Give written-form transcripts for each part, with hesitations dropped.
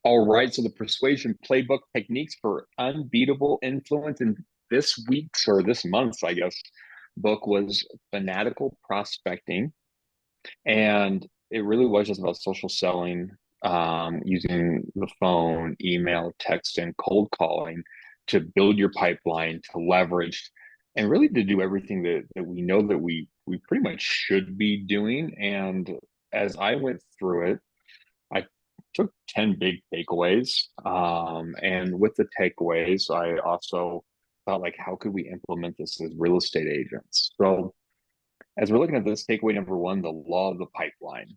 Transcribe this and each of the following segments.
All right, so the Persuasion Playbook techniques for unbeatable influence in this week's or this month's, I guess, book was Fanatical Prospecting. And it really was just about social selling, using the phone, email, text, and cold calling to build your pipeline, to leverage, and really to do everything that we know that we pretty much should be doing. And as I went through it, I took 10 big takeaways. And with the takeaways, I also thought like, how could we implement this as real estate agents? So as we're looking at this, takeaway number one, the law of the pipeline.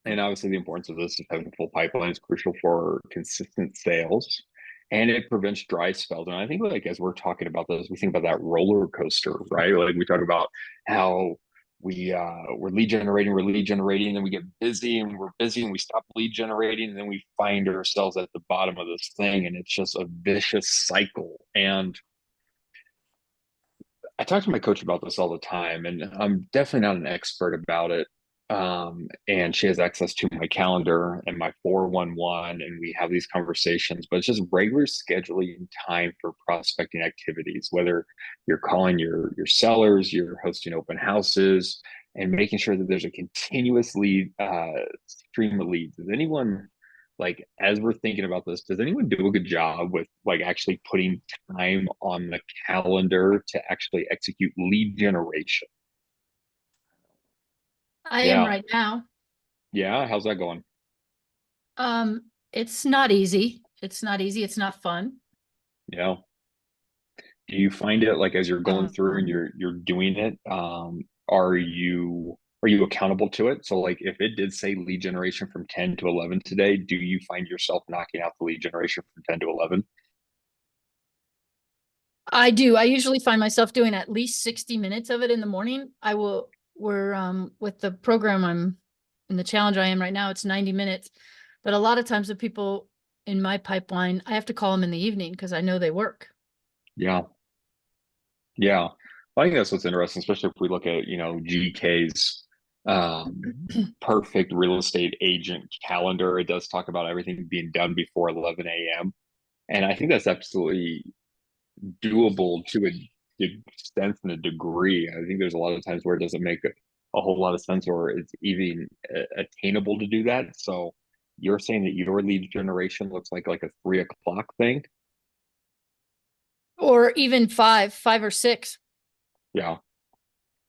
And obviously the importance of this is having a full pipeline is crucial for consistent sales and it prevents dry spells. And I think like as we're talking about this, we think about that roller coaster, right? Like we talk about how we're lead generating, and then we get busy and we're busy and we stop lead generating, and then we find ourselves at the bottom of this thing, and it's just a vicious cycle. And I talk to my coach about this all the time, and I'm definitely not an expert about it. And she has access to my calendar and my 411, and we have these conversations, but it's just regular scheduling time for prospecting activities, whether you're calling your sellers, you're hosting open houses, and making sure that there's a continuous lead stream of leads. Does anyone like as we're thinking about this, does anyone do a good job with like actually putting time on the calendar to actually execute lead generation? I am Yeah. right now. Yeah. How's that going? It's not easy. It's not easy. It's not fun. Yeah. Do you find it like as you're going through and Um, you're doing it, are you accountable to it? So like if it did say lead generation from 10 to 11 today, do you find yourself knocking out the lead generation from 10 to 11? I do. I usually find myself doing at least 60 minutes of it in the morning. We're with the program I'm in the challenge I am right now, it's 90 minutes. But a lot of times the people in my pipeline, I have to call them in the evening because I know they work. Yeah. Yeah. I think that's what's interesting, especially if we look at, GK's perfect real estate agent calendar. It does talk about everything being done before 11 a.m. And I think that's absolutely doable to a extent and a degree. I think there's a lot of times where it doesn't make a whole lot of sense or it's even attainable to do that. So you're saying that your lead generation looks like a 3 o'clock thing? Or even five or six. Yeah.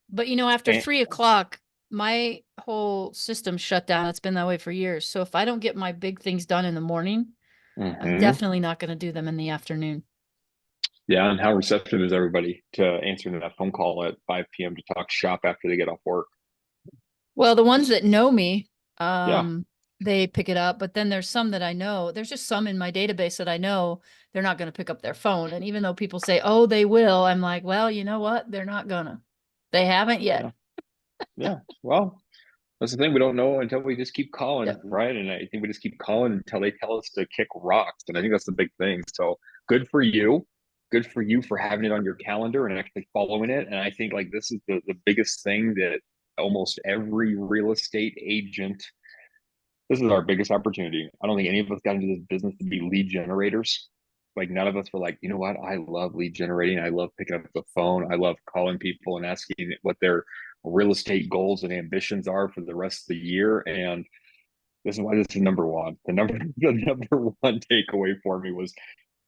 But after And, 3 o'clock, my whole system shut down. It's been that way for years. So if I don't get my big things done in the morning, I'm mhm. definitely not going to do them in the afternoon. Yeah, and how receptive is everybody to answering that phone call at 5 p.m. to talk shop after they get off work? Well, the ones that know me, Yeah, they pick it up, but then there's some that I know. There's just some in my database that I know they're not going to pick up their phone. And even though people say, "Oh, they will," I'm like, "Well, you know what? They're not gonna. They haven't yet." yeah, yeah. Well, that's the thing. We don't know until we just keep calling, Yep. right? And I think we just keep calling until they tell us to kick rocks. And I think that's the big thing. So good for you. Good for you for having it on your calendar and actually following it. And I think like this is the biggest thing that almost every real estate agent, this is our biggest opportunity. I don't think any of us got into this business to be lead generators. Like none of us were like, you know what? I love lead generating. I love picking up the phone. I love calling people and asking what their real estate goals and ambitions are for the rest of the year. And this is why this is number one. The number one takeaway for me was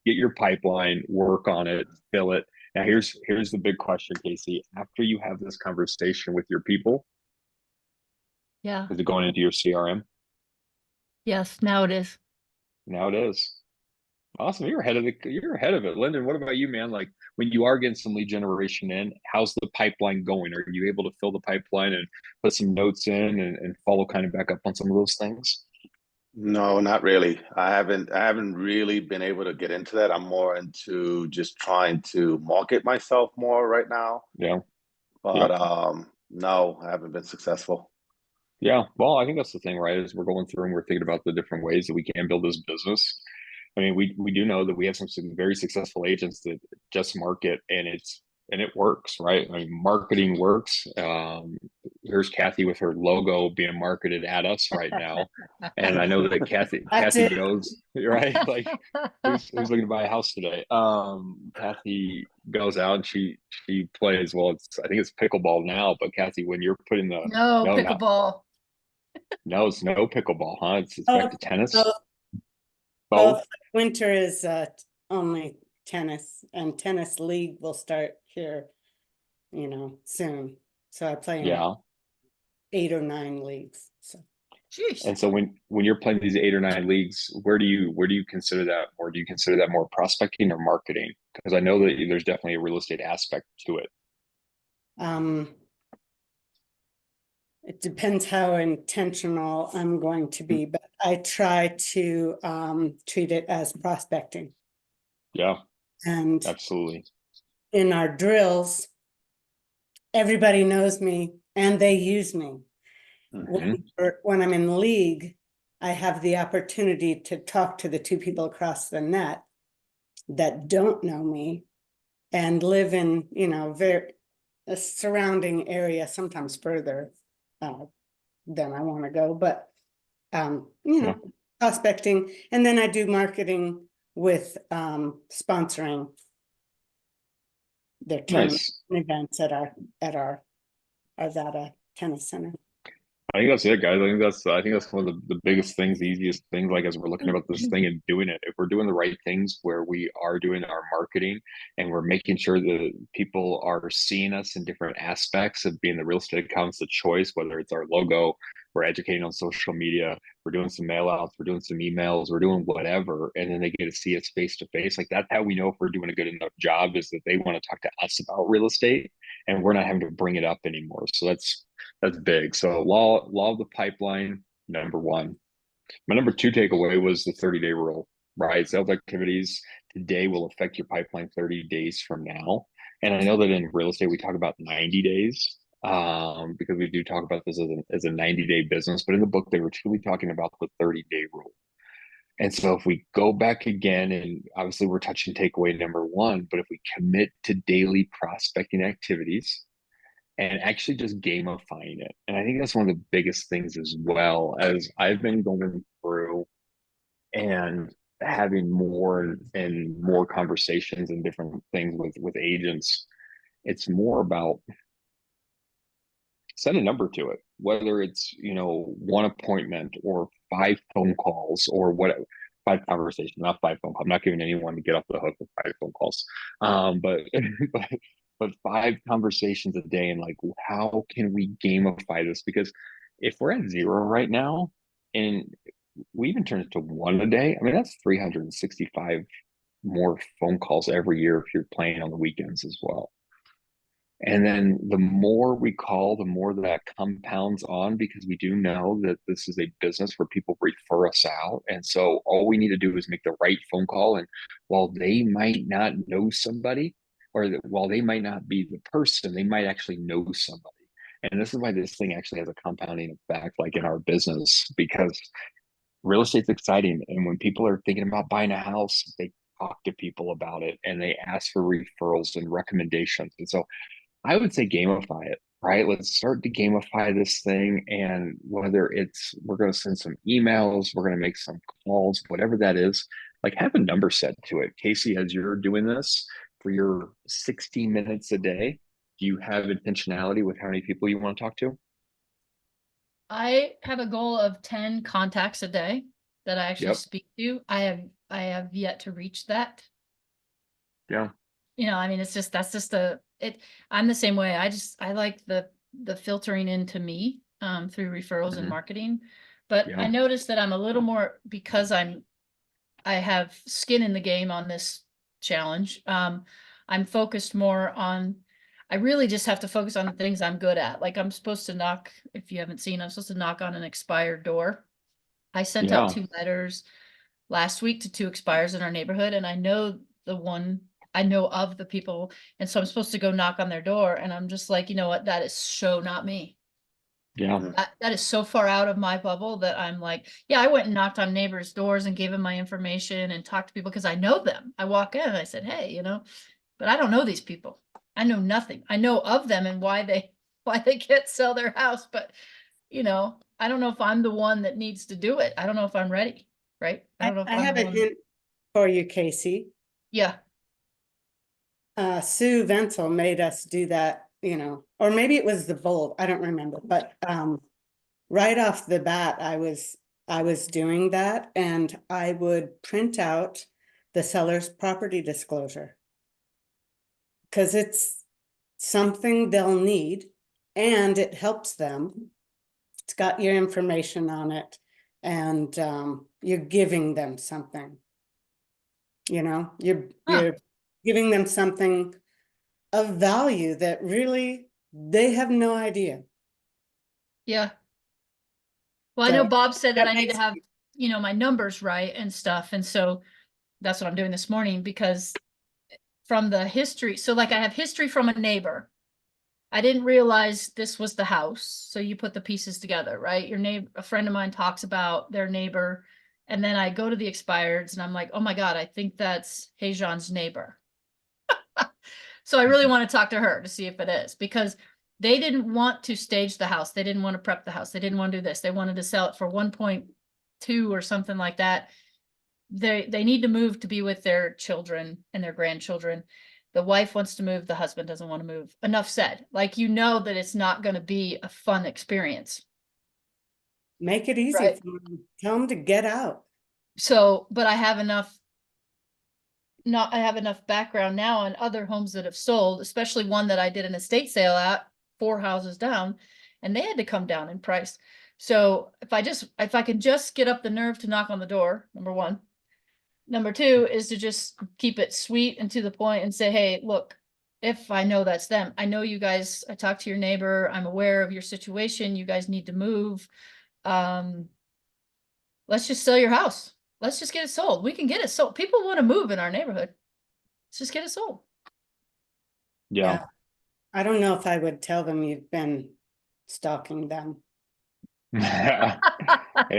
get your pipeline, work on it, fill it. Now here's the big question, Casey. After you have this conversation with your people, Yeah. is it going into your CRM? Yes. Now it is. Now it is. Awesome. You're ahead of it. Lyndon, what about you, man? Like when you are getting some lead generation in, how's the pipeline going? Are you able to fill the pipeline and put some notes in and follow kind of back up on some of those things? No, not really. I haven't really been able to get into that. I'm more into just trying to market myself more right now. Yeah. But Yep. no, I haven't been successful. Yeah. Well, I think that's the thing, right? Is we're going through and we're thinking about the different ways that we can build this business. I mean, we do know that we have some very successful agents that just market, and it's and it works, right? I mean, marketing works. Here's Kathy with her logo being marketed at us right now, and I know that Kathy goes right. Like, who's looking to buy a house today? Kathy goes out and she plays. Well, I think it's pickleball now, but Kathy, when you're putting the No, pickleball. no, it's no pickleball, huh? It's back to tennis. Both. Winter is only tennis, and tennis league will start here, soon. So I play in 8 or 9 leagues. So. Jeez. And so when you're playing these 8 or 9 leagues, where do you consider that, or do you consider that more prospecting or marketing? Because I know that there's definitely a real estate aspect to it. It depends how intentional I'm going to be, but I try to treat it as prospecting. Yeah, and absolutely. In our drills, everybody knows me and they use me. When I'm in the league, I have the opportunity to talk to the 2 people across the net that don't know me and live in, a surrounding area, sometimes further than I want to go, but prospecting. And then I do marketing with sponsoring their tournament events at our Arvada Tennis Center. I think that's it, guys. I think that's one of the biggest things, the easiest things, like as we're looking about this thing and doing it. If we're doing the right things where we are doing our marketing and we're making sure that people are seeing us in different aspects of being the real estate accounts of choice, whether it's our logo, we're educating on social media, we're doing some mail outs, we're doing some emails, we're doing whatever, and then they get to see us face to face. Like, that's how we know if we're doing a good enough job, is that they want to talk to us about real estate and we're not having to bring it up anymore. So that's big. So law of the pipeline, number 1. My number 2 takeaway was the 30-day rule, right? Sales activities today will affect your pipeline 30 days from now. And I know that in real estate, we talk about 90 days because we do talk about this as a 90-day business, but in the book, they were truly talking about the 30-day rule. And so if we go back again, and obviously we're touching takeaway number 1, but if we commit to daily prospecting activities, and actually just gamifying it. And I think that's one of the biggest things, as well, as I've been going through and having more and more conversations and different things with agents. It's more about set a number to it, whether it's, 1 appointment or 5 phone calls or whatever. 5 conversations, not 5 phone calls. I'm not giving anyone to get off the hook with 5 phone calls. But 5 conversations a day, and like, how can we gamify this? Because if we're at 0 right now and we even turn it to 1 a day, I mean, that's 365 more phone calls every year if you're playing on the weekends as well. And then the more we call, the more that compounds on, because we do know that this is a business where people refer us out. And so all we need to do is make the right phone call. And while they might not know somebody, or while they might not be the person, they might actually know somebody. And this is why this thing actually has a compounding effect, like in our business, because real estate's exciting. And when people are thinking about buying a house, they talk to people about it and they ask for referrals and recommendations. And so I would say gamify it, right? Let's start to gamify this thing. And whether it's, we're going to send some emails, we're going to make some calls, whatever that is, like, have a number set to it. Casey, as you're doing this for your 60 minutes a day, do you have intentionality with how many people you want to talk to? I have a goal of 10 contacts a day that I actually speak to. I have yet to reach that. Yeah. I mean, I'm the same way. I like the filtering into me through referrals and marketing. But I noticed that I'm a little more, because I have skin in the game on this challenge. I'm focused more on, I really just have to focus on the things I'm good at. Like, I'm supposed to knock, if you haven't seen, I'm supposed to knock on an expired door. I sent out 2 letters last week to 2 expires in our neighborhood, and I know of the people, and so I'm supposed to go knock on their door, and I'm just like, you know what, that is so not me. Yeah. That is so far out of my bubble that I'm like, yeah, I went and knocked on neighbors' doors and gave them my information and talked to people because I know them. I walk in and I said, hey, but I don't know these people. I know nothing. I know of them and why they can't sell their house, but you know, I don't know if I'm the one that needs to do it. I don't know if I'm ready, right? I don't know if I I'm have the a one. hint for you, Casey. Yeah. Sue Venzel made us do that, you know, or maybe it was the Bold, I don't remember, but right off the bat, I was doing that, and I would print out the seller's property disclosure. Because it's something they'll need and it helps them. It's got your information on it, and you're giving them something. You know, you're giving them something of value that really they have no idea. Yeah. Well, I know So Bob said that that I need to makes- have, you know, my numbers right and stuff. And so that's what I'm doing this morning, because from the history, so like I have history from a neighbor. I didn't realize this was the house. So you put the pieces together, right? Your neighbor, a friend of mine talks about their neighbor. And then I go to the expireds and I'm like, oh my God, I think that's Heijan's neighbor. So I really want to talk to her to see if it is, because they didn't want to stage the house. They didn't want to prep the house. They didn't want to do this. They wanted to sell it for 1.2 or something like that. They need to move to be with their children and their grandchildren. The wife wants to move. The husband doesn't want to move. Enough said. Like, you know that it's not going to be a fun experience. Make it easy Right. for them. Tell them to get out. So, but I have enough background now on other homes that have sold, especially one that I did an estate sale at 4 houses down, and they had to come down in price. So if I can just get up the nerve to knock on the door, number one. Number two is to just keep it sweet and to the point and say, hey, look, if I know that's them, I know you guys, I talked to your neighbor, I'm aware of your situation, you guys need to move. Let's just sell your house. Let's just get it sold. We can get it sold. People want to move in our neighborhood. Let's just get it sold. Yeah. I don't know if I would tell them you've been stalking them. Hey,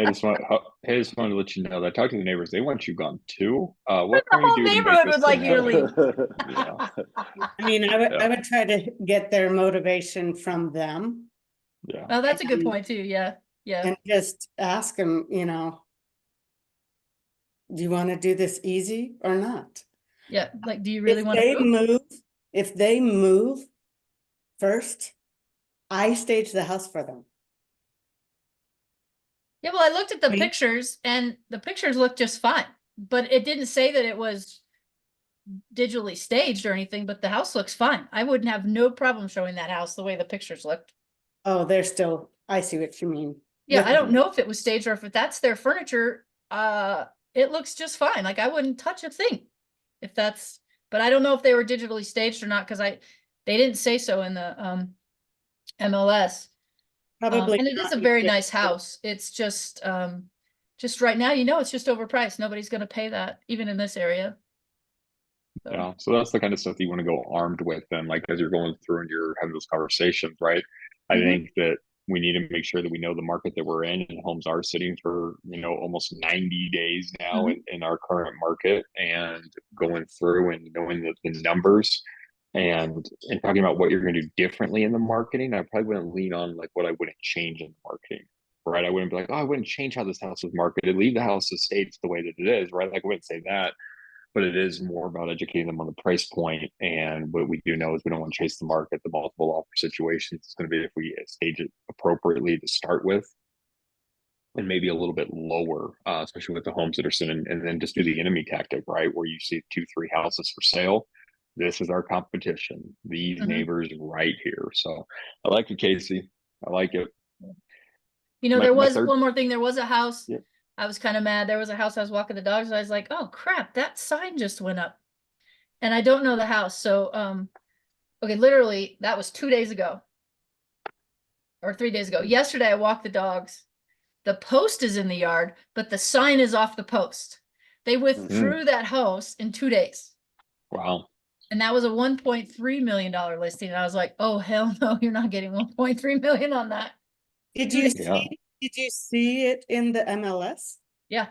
I just want to let you know that I talked to the neighbors. They want you gone too. What The can we whole do to make neighborhood this would like thing you to happen? leave. Yeah. I mean, I Yeah. would try to get their motivation from them. Yeah. Oh, that's a good point too. Yeah. Yeah. And just ask them, you know, do you want to do this easy or not? Yeah. Like, do you really If want to they move? if they move first, I stage the house for them. Yeah. Well, I looked at the Me? pictures and the pictures looked just fine, but it didn't say that it was digitally staged or anything, but the house looks fine. I wouldn't have no problem showing that house the way the pictures looked. Oh, they're still, I see what you mean. Yeah. With- I don't know if it was staged or if that's their furniture. It looks just fine. Like, I wouldn't touch a thing if that's, but I don't know if they were digitally staged or not, because they didn't say so in the MLS. Probably And it is not a if very they- nice house. It's just right now, you know, it's just overpriced. Nobody's going to pay that, even in this area. So, Yeah. So that's the kind of stuff that you want to go armed with. And like, as you're going through and you're having those conversations, right? I Mhm. think that we need to make sure that we know the market that we're in, and homes are sitting for, you know, almost 90 days now in our current market, and going through and knowing the numbers and talking about what you're going to do differently in the marketing. I probably wouldn't lean on like what I wouldn't change in the marketing, right? I wouldn't be like, oh, I wouldn't change how this house was marketed, leave the house as staged the way that it is, right? Like, I wouldn't say that. But it is more about educating them on the price point. And what we do know is we don't want to chase the market, the multiple offer situations. It's going to be if we stage it appropriately to start with, and maybe a little bit lower, especially with the homes that are sitting, and then just do the enemy tactic, right? Where you see 2-3 houses for sale. This is our competition. These neighbors right here. So I like it, Casey. I like it. you know, My there was third- one more thing. There was a house. Yeah. I was kind of mad. There was a house I was walking the dogs, and I was like, oh crap, that sign just went up. And I don't know the house. So, okay, literally that was 2 days ago or 3 days ago. Yesterday I walked the dogs. The post is in the yard, but the sign is off the post. They withdrew that house in 2 days. Wow. And that was a $1.3 million listing. And I was like, oh, hell no, you're not getting 1.3 million on that. Did Yeah. you see it in the MLS? Yeah.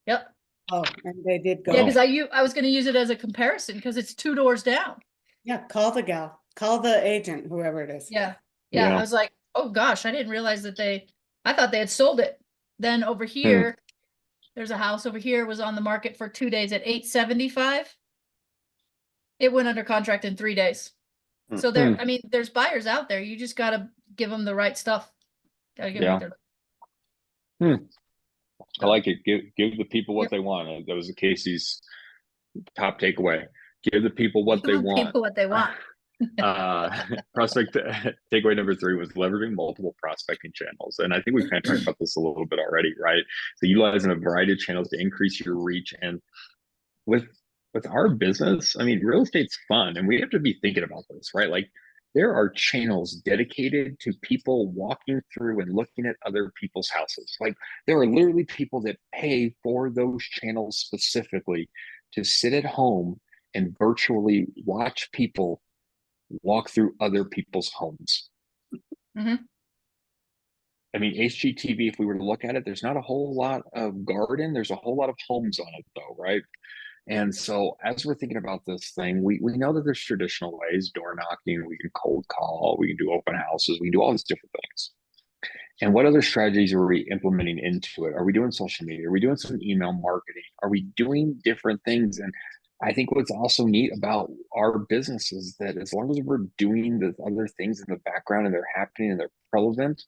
Yep. Oh, and they did go. Yeah, because I was going to use it as a comparison because it's 2 doors down. Yeah, call the gal. call the agent, whoever it is. Yeah. Yeah. I was like, oh gosh, I didn't realize that I thought they had sold it. Then over here, there's a house over here was on the market for 2 days at 875. It went under contract in 3 days. So I mean, there's buyers out there. You just got to give them the right stuff. Gotta give them I like it. Give the people what they want. That was Casey's top takeaway. Give the people what they want. People what they want. Prospect takeaway number 3 was leveraging multiple prospecting channels. And I think we've kind of talked about this a little bit already, right? So utilizing a variety of channels to increase your reach. And with our business, I mean, real estate's fun, and we have to be thinking about this, right? Like, there are channels dedicated to people walking through and looking at other people's houses. Like, there are literally people that pay for those channels specifically to sit at home and virtually watch people walk through other people's homes. Mm-hmm. I mean, HGTV, if we were to look at it, there's not a whole lot of garden. There's a whole lot of homes on it, though, right? And so as we're thinking about this thing, we know that there's traditional ways, door knocking, we can cold call, we can do open houses, we can do all these different things. And what other strategies are we implementing into it? Are we doing social media? Are we doing some email marketing? Are we doing different things? And I think what's also neat about our business is that as long as we're doing the other things in the background and they're happening and they're relevant,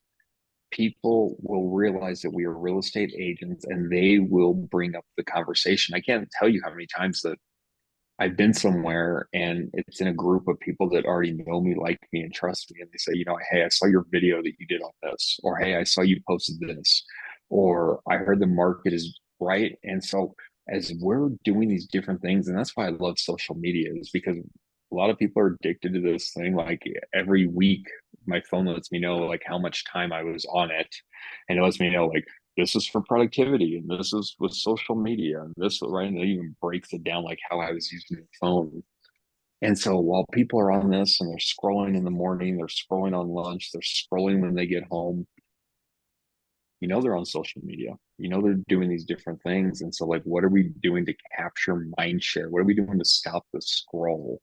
people will realize that we are real estate agents and they will bring up the conversation. I can't tell you how many times that I've been somewhere and it's in a group of people that already know me, like me, and trust me. And they say, you know, hey, I saw your video that you did on this, or hey, I saw you posted this, or I heard the market is right. And so as we're doing these different things, and that's why I love social media, is because a lot of people are addicted to this thing. Like, every week, my phone lets me know like how much time I was on it, and it lets me know like this is for productivity and this is with social media and this, right? And it even breaks it down like how I was using the phone. And so while people are on this and they're scrolling in the morning, they're scrolling on lunch, they're scrolling when they get home, you know, they're on social media, you know, they're doing these different things. And so like, what are we doing to capture mind share? What are we doing to stop the scroll?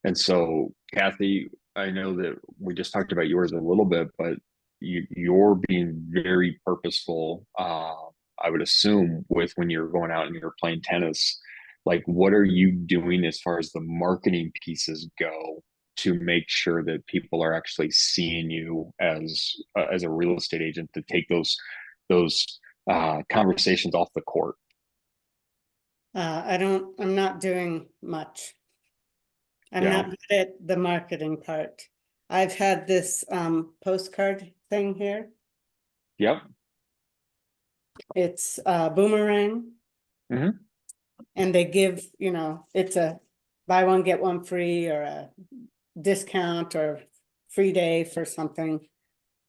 And so, Kathy, I know that we just talked about yours a little bit, but you're being very purposeful, I would assume, with when you're going out and you're playing tennis. Like, what are you doing as far as the marketing pieces go to make sure that people are actually seeing you as a real estate agent to take those conversations off the court? I'm not doing much. I'm not good at the marketing part. I've had this postcard thing here. Yep. It's Boomerang. Mm-hmm. And they give, you know, it's a buy one, get one free, or a discount or free day for something.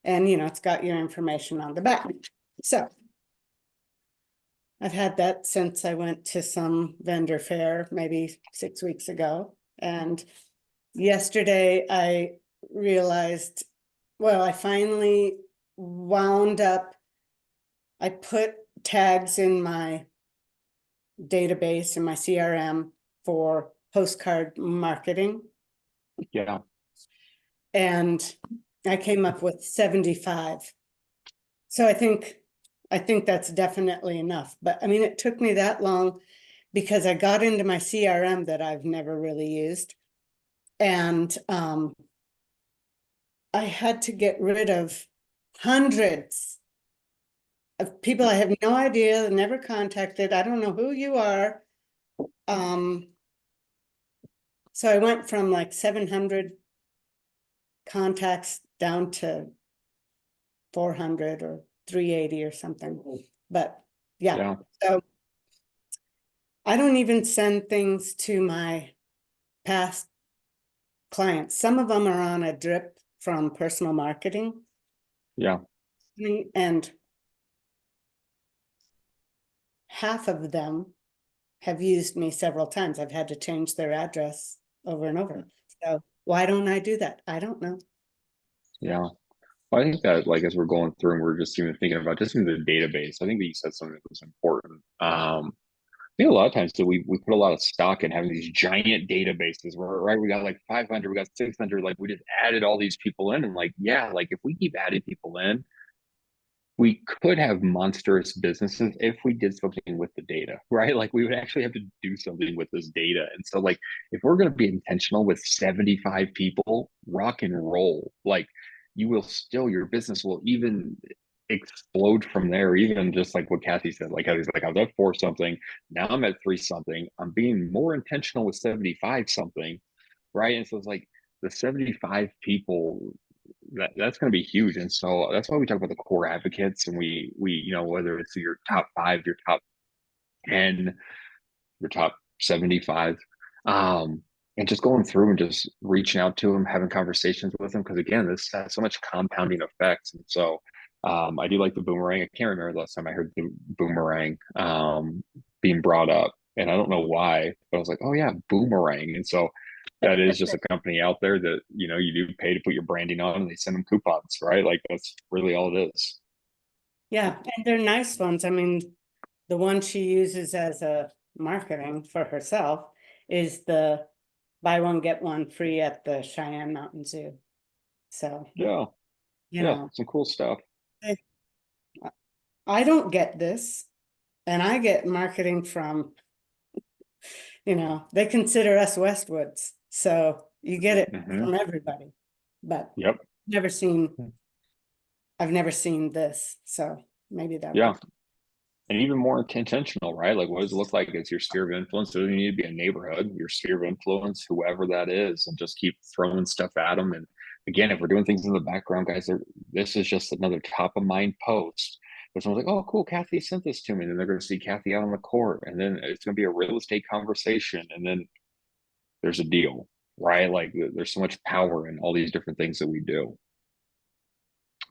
And, you know, it's got your information on the back. So I've had that since I went to some vendor fair, maybe 6 weeks ago. And yesterday I realized, well, I finally wound up, I put tags in my database in my CRM for postcard marketing. Yeah. And I came up with 75. So I think that's definitely enough. But I mean, it took me that long because I got into my CRM that I've never really used. And I had to get rid of hundreds of people I have no idea, never contacted. I don't know who you are. So I went from like 700 contacts down to 400 or 380 or something. But yeah. So I don't even send things to my past clients. Some of them are on a drip from personal marketing. Yeah. And half of them have used me several times. I've had to change their address over and over. So why don't I do that? I don't know. Yeah. Well, I think that, like, as we're going through and we're just even thinking about just in the database, I think that you said something that was important. think a lot of times too, we put a lot of stock in having these giant databases where, right, we got like 500, we got 600, like we just added all these people in, and like, yeah, like if we keep adding people in, we could have monstrous businesses if we did something with the data, right? Like we would actually have to do something with this data. And so like if we're going to be intentional with 75 people, rock and roll, like you will still, your business will even explode from there. Even just like what Kathy said, like Kathy's like, I was at 4 something, now I'm at 3 something. I'm being more intentional with 75 something, right? And so it's like the 75 people, that's going to be huge. And so that's why we talk about the core advocates, and we you know, whether it's your top 5, your top 10, your top 75, and just going through and just reaching out to them, having conversations with them, because again, this has so much compounding effects. And so I do like the boomerang. I can't remember the last time I heard the boomerang being brought up, and I don't know why, but I was like, oh yeah, boomerang. And so that is just a company out there that, you know, you do pay to put your branding on, and they send them coupons, right? Like that's really all it is. Yeah, and they're nice ones. I mean, the one she uses as a marketing for herself is the buy one, get one free at the Cheyenne Mountain Zoo. So, Yeah, you yeah, know, some cool stuff. I don't get this, and I get marketing from, you know, they consider us Westwoods. So you get it from everybody, but Yep. I've never seen this. So maybe that. Yeah. And even more intentional, right? Like, what does it look like as your sphere of influence? It doesn't need to be a neighborhood, your sphere of influence, whoever that is, and just keep throwing stuff at them. And again, if we're doing things in the background, guys, this is just another top of mind post. But someone's like, oh, cool, Kathy sent this to me. And then they're going to see Kathy out on the court. And then it's going to be a real estate conversation. And then there's a deal, right? Like, there's so much power in all these different things that we do.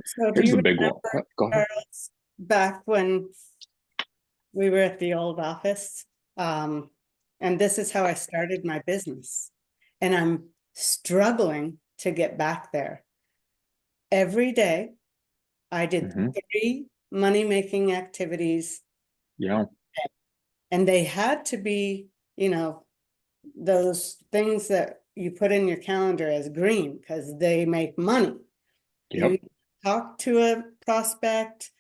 So do Here's you the big one. remember, Go ahead. Charles, back when we were at the old office? And this is how I started my business. And I'm struggling to get back there. Every day, I did 3 money-making activities. Yeah. And they had to be, you know, those things that you put in your calendar as green because they make money. Yep. You talk to a prospect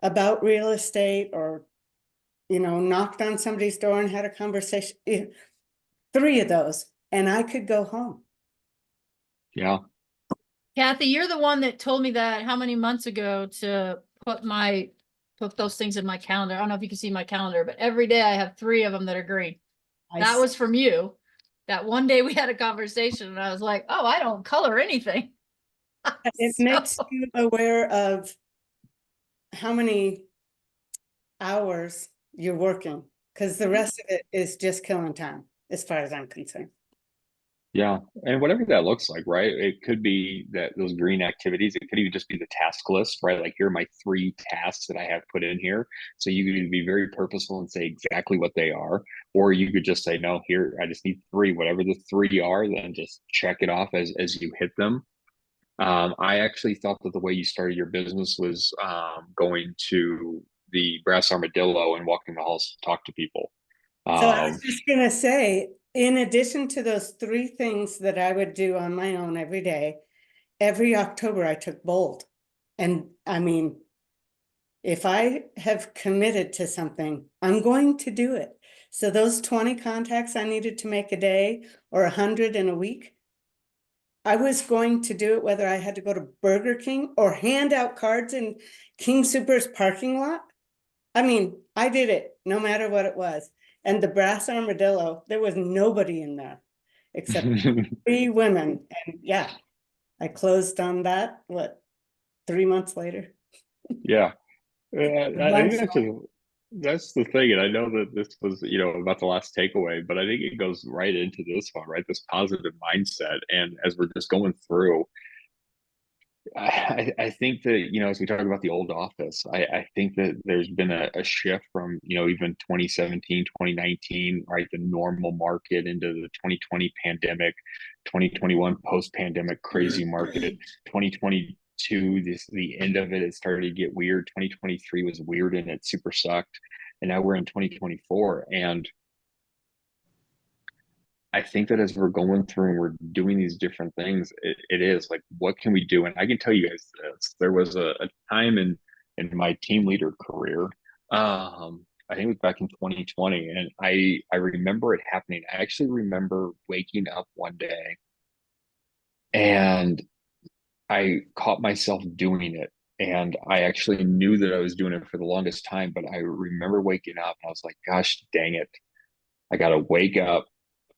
about real estate, or, you know, knocked on somebody's door and had a conversation. 3 of those, and I could go home. Yeah. Kathy, you're the one that told me that how many months ago to put those things in my calendar. I don't know if you can see my calendar, but every day I have 3 of them that are green. That was from you. That one day we had a conversation and I was like, oh, I don't color anything. It makes you aware of how many hours you're working, because the rest of it is just killing time, as far as I'm concerned. Yeah. And whatever that looks like, right? It could be that those green activities, it could even just be the task list, right? Like, here are my 3 tasks that I have put in here. So you could either be very purposeful and say exactly what they are, or you could just say, no, here, I just need 3, whatever the 3 are, then just check it off as you hit them. I actually thought that the way you started your business was going to the Brass Armadillo and walking the halls to talk to people. So I was just going to say, in addition to those 3 things that I would do on my own every day, every October I took Bold. And I mean, if I have committed to something, I'm going to do it. So those 20 contacts I needed to make a day, or 100 in a week, I was going to do it whether I had to go to Burger King or hand out cards in King Super's parking lot. I mean, I did it no matter what it was. And the Brass Armadillo, there was nobody in there except 3 women. And yeah, I closed on that, 3 months later? Yeah. I think that's the thing. And I know that this was, you know, about the last takeaway, but I think it goes right into this one, right? This positive mindset. And as we're just going through, I think that, you know, as we talk about the old office, I think that there's been a shift from, you know, even 2017, 2019, right? The normal market into the 2020 pandemic, 2021 post-pandemic crazy market, 2022, the end of it started to get weird. 2023 was weird and it super sucked. and now we're in 2024. And I think that as we're going through and we're doing these different things, it is like, what can we do? And I can tell you guys this, there was a time in my team leader career, I think it was back in 2020, and I remember it happening. I actually remember waking up one day and I caught myself doing it. And I actually knew that I was doing it for the longest time, but I remember waking up and I was like, gosh, dang it. I got to wake up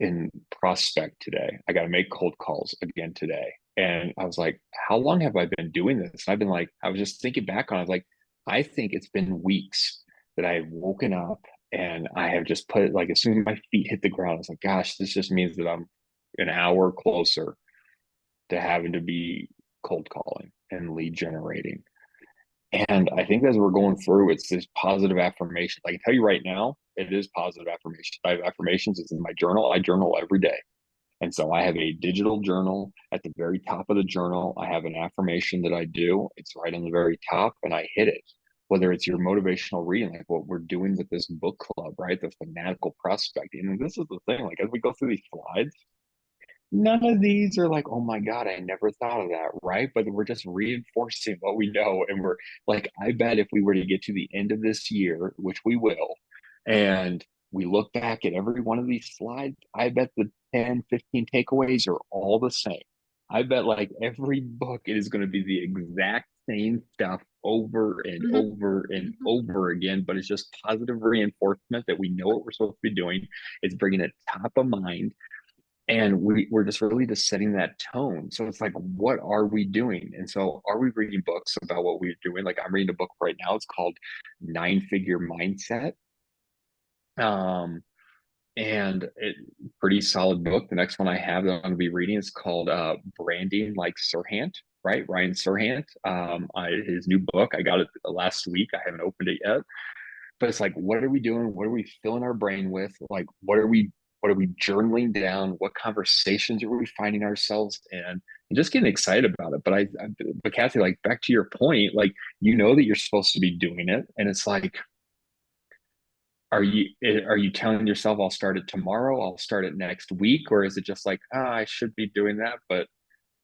and prospect today. I got to make cold calls again today. And I was like, how long have I been doing this? And I've been like, I was just thinking back on it, I was like, I think it's been weeks that I've woken up and I have just put it, like, as soon as my feet hit the ground, I was like, gosh, this just means that I'm an hour closer to having to be cold calling and lead generating. And I think as we're going through, it's this positive affirmation. I can tell you right now, it is positive affirmation. I have affirmations. It's in my journal. I journal every day. And so I have a digital journal at the very top of the journal. I have an affirmation that I do. It's right on the very top, and I hit it. Whether it's your motivational reading, like what we're doing with this book club, right? The fanatical prospecting. And this is the thing, like as we go through these slides, none of these are like, oh my God, I never thought of that, right? But we're just reinforcing what we know. And we're like, I bet if we were to get to the end of this year, which we will, and we look back at every one of these slides, I bet the 10, 15 takeaways are all the same. I bet like every book is going to be the exact same stuff over and over and over again, but it's just positive reinforcement that we know what we're supposed to be doing. It's bringing it top of mind, and we're just really just setting that tone. So it's like, what are we doing? And so are we reading books about what we're doing? Like I'm reading a book right now, it's called 9-Figure Mindset, and it pretty solid book. The next one I have that I'm going to be reading is called Branding Like Serhant, right? Ryan Serhant. His new book, I got it last week. I haven't opened it yet, but it's like, what are we doing? What are we filling our brain with? Like, what are we journaling down? What conversations are we finding ourselves in? And just getting excited about it. But Kathy, like back to your point, like, you know that you're supposed to be doing it. And it's like, are you telling yourself I'll start it tomorrow? I'll start it next week? Or is it just like, I should be doing that, but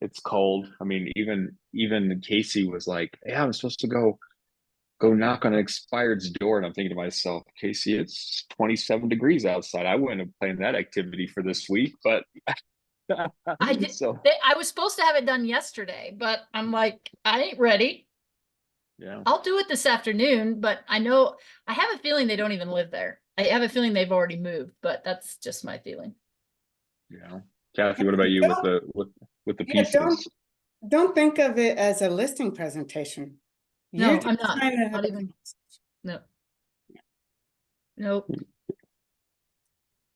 it's cold. I mean, even Casey was like, yeah, I'm supposed to go knock on an expired's door. And I'm thinking to myself, Casey, it's 27 degrees outside. I wouldn't have planned that activity for this week, but I did. so I was supposed to have it done yesterday, but I'm like, I ain't ready. yeah. I'll do it this afternoon, but I have a feeling they don't even live there. I have a feeling they've already moved, but that's just my feeling. Yeah. Kathy, what about you with the Yeah, pieces? don't think of it as a listing presentation. No, You're I'm just not. trying to have Not a even. conversation. No. Nope.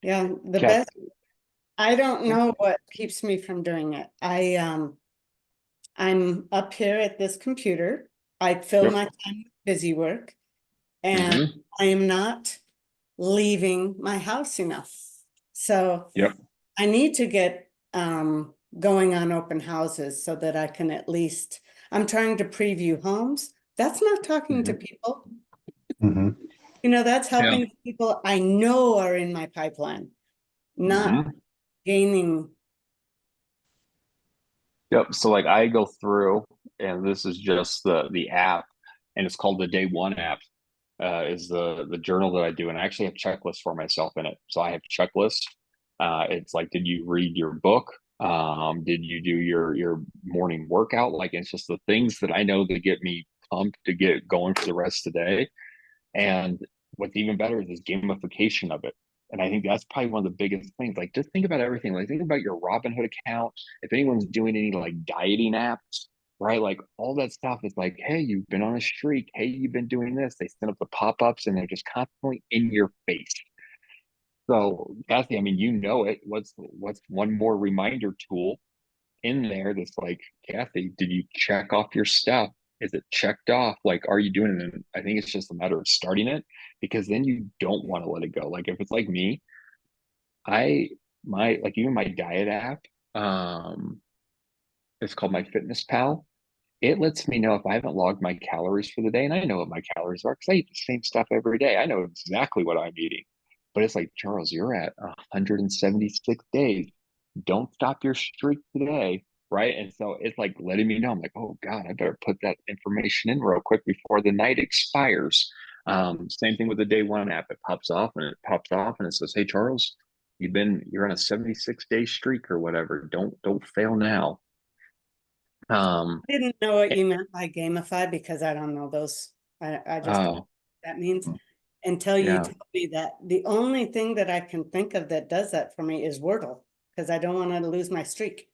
Yeah, the Kath- best. I don't know what keeps me from doing it. I'm up here at this computer. I fill Yep. my time with busy work, and I am not leaving my house enough. So Yep. I need to get going on open houses so that I can at least, I'm trying to preview homes. That's not talking to people. You know, that's helping people I know are in my pipeline, not gaining. Yep. So like I go through, and this is just the app, and it's called the Day One app. Is the journal that I do, and I actually have checklists for myself in it. So I have checklists. It's like, did you read your book? Did you do your morning workout? Like, it's just the things that I know that get me pumped to get going for the rest of the day. And what's even better is this gamification of it. And I think that's probably one of the biggest things. Like, just think about everything. Like, think about your Robinhood account. If anyone's doing any like dieting apps, right? Like, all that stuff is like, hey, you've been on a streak. Hey, you've been doing this. They send up the pop-ups and they're just constantly in your face. So, Kathy, I mean, you know it. What's one more reminder tool in there that's like, Kathy, did you check off your stuff? Is it checked off? Like, are you doing it? And I think it's just a matter of starting it, because then you don't want to let it go. Like, if it's like me, like even my diet app, it's called My Fitness Pal. it lets me know if I haven't logged my calories for the day, and I know what my calories are because I eat the same stuff every day. I know exactly what I'm eating. But it's like, Charles, you're at 176 days. Don't stop your streak today. Right. And so it's like letting me know. I'm like, oh God, I better put that information in real quick before the night expires. Same thing with the day one app. It pops off and it says, hey, Charles, you're on a 76-day streak or whatever. Don't fail now. I didn't know what you meant by gamify because I don't know those. I just don't know what that means until you yeah. told me that. The only thing that I can think of that does that for me is Wordle, because I don't want to lose my streak.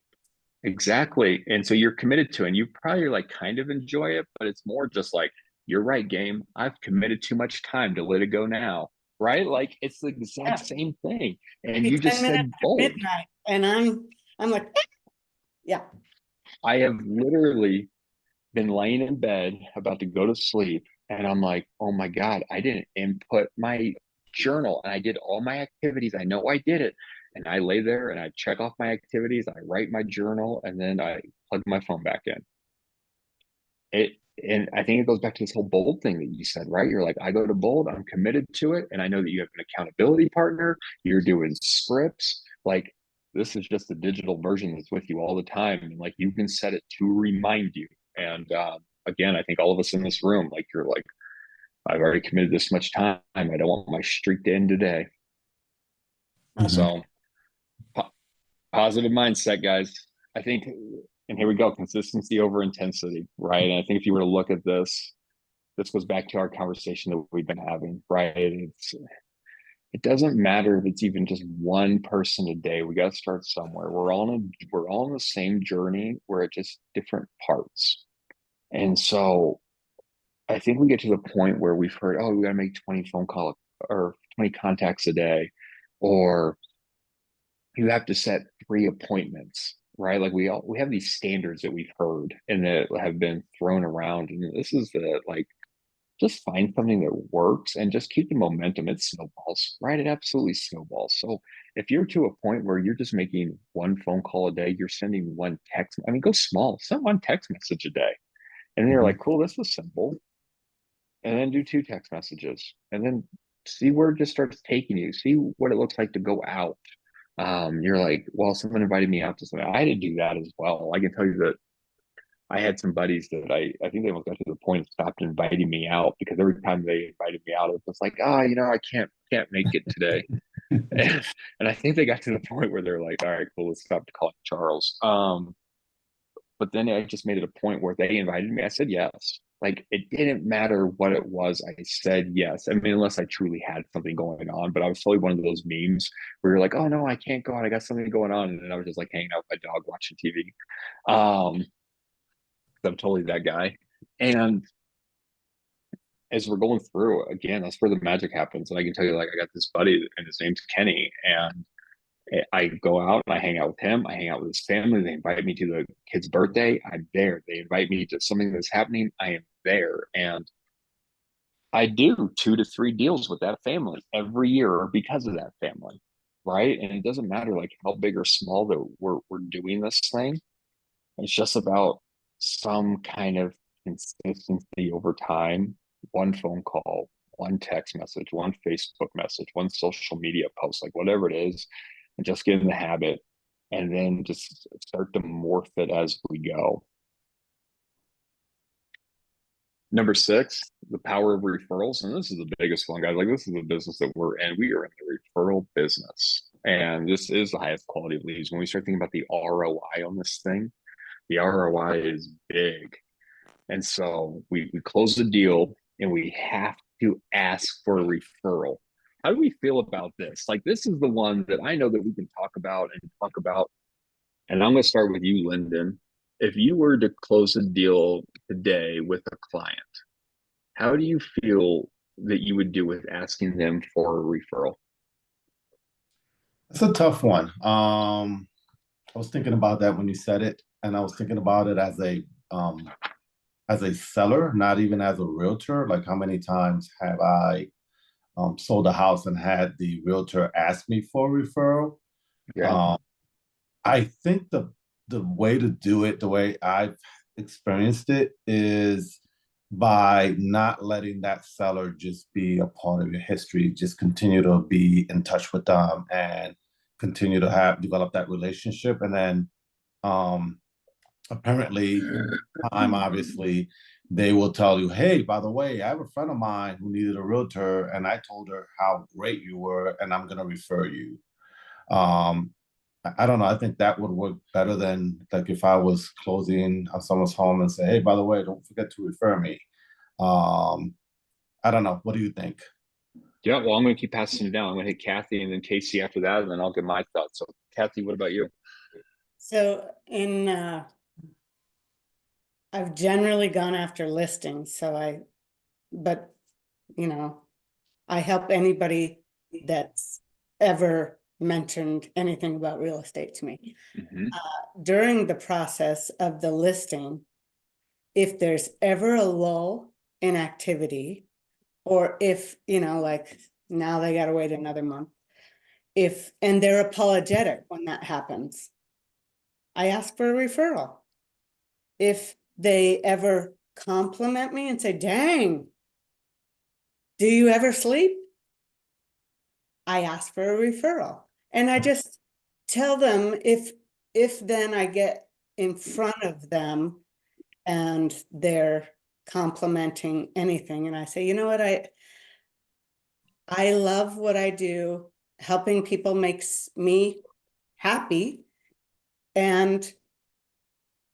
Exactly. And so you're committed to it, and you probably like kind of enjoy it, but it's more just like, you're right, game. I've committed too much time to let it go now. Right? Like it's the exact same thing. And Be you 10 just minutes said at bold. midnight, and I'm like, yeah. I have literally been laying in bed about to go to sleep, and I'm like, oh my God, I didn't input my journal, and I did all my activities. I know I did it. And I lay there and I check off my activities, I write my journal, and then I plug my phone back in. And I think it goes back to this whole bold thing that you said, right? You're like, I go to bold, I'm committed to it, and I know that you have an accountability partner, you're doing scripts. Like, this is just a digital version that's with you all the time, and like you can set it to remind you. And again, I think all of us in this room, like, you're like, I've already committed this much time, I don't want my streak to end today. So positive mindset, guys. I think, and here we go, consistency over intensity, right? And I think if you were to look at this goes back to our conversation that we've been having, right? It doesn't matter if it's even just one person a day. We got to start somewhere. We're all on the same journey. We're at just different parts. And so I think we get to the point where we've heard, oh, we got to make 20 phone calls or 20 contacts a day, or you have to set 3 appointments, right? Like we have these standards that we've heard and that have been thrown around. And this is the like, just find something that works and just keep the momentum. It snowballs, right? It absolutely snowballs. So if you're to a point where you're just making 1 phone call a day, you're sending 1 text, I mean, go small, send 1 text message a day. And then you're like, cool, this was simple. And then do 2 text messages and then see where it just starts taking you, see what it looks like to go out. You're like, well, someone invited me out to something. I had to do that as well. I can tell you that I had some buddies that I think they almost got to the point of stopped inviting me out because every time they invited me out, it was like, I can't make it today. And I think they got to the point where they're like, all right, cool, let's stop calling Charles. But then I just made it a point where they invited me. I said yes. Like it didn't matter what it was. I said yes. I mean, unless I truly had something going on, but I was totally one of those memes where you're like, oh no, I can't go out. I got something going on. And then I was just like hanging out with my dog watching TV. I'm totally that guy. And as we're going through, again, that's where the magic happens. And I can tell you, like, I got this buddy and his name's Kenny. And I go out and I hang out with him. I hang out with his family. They invite me to the kid's birthday. I'm there. They invite me to something that's happening. I am there. And I do 2 to 3 deals with that family every year because of that family. Right. And it doesn't matter like how big or small that we're doing this thing. It's just about some kind of consistency over time. 1 phone call, 1 text message, 1 Facebook message, 1 social media post, like whatever it is, and just get in the habit and then just start to morph it as we go. Number 6, the power of referrals. And this is the biggest one, guys. Like, this is the business that we're in. We are in the referral business. And this is the highest quality of leads. When we start thinking about the ROI on this thing, the ROI is big. And so we close the deal and we have to ask for a referral. How do we feel about this? Like, this is the one that I know that we can talk about. And I'm going to start with you, Lyndon. If you were to close a deal today with a client, how do you feel that you would do with asking them for a referral? It's a tough one. I was thinking about that when you said it, and I was thinking about it as a seller, not even as a realtor. Like, how many times have I sold a house and had the realtor ask me for a referral? Yeah. I think the way to do it, the way I've experienced it is by not letting that seller just be a part of your history. Just continue to be in touch with them and continue to develop that relationship. And then apparently time, obviously, they will tell you, hey, by the way, I have a friend of mine who needed a realtor and I told her how great you were and I'm going to refer you. I don't know. I think that would work better than like if I was closing on someone's home and say, hey, by the way, don't forget to refer me. I don't know. What do you think? Yeah, well, I'm going to keep passing it down. I'm going to hit Kathy and then Casey after that, and then I'll get my thoughts. So, Kathy, what about you? So I've generally gone after listings, but I help anybody that's ever mentioned anything about real estate to me. During the process of the listing, if there's ever a lull in activity, or if, like now they got to wait another month, and they're apologetic when that happens, I ask for a referral. If they ever compliment me and say, dang, do you ever sleep? I ask for a referral. And I just tell them if then I get in front of them and they're complimenting anything, and I say, you know what, I love what I do. Helping people makes me happy. And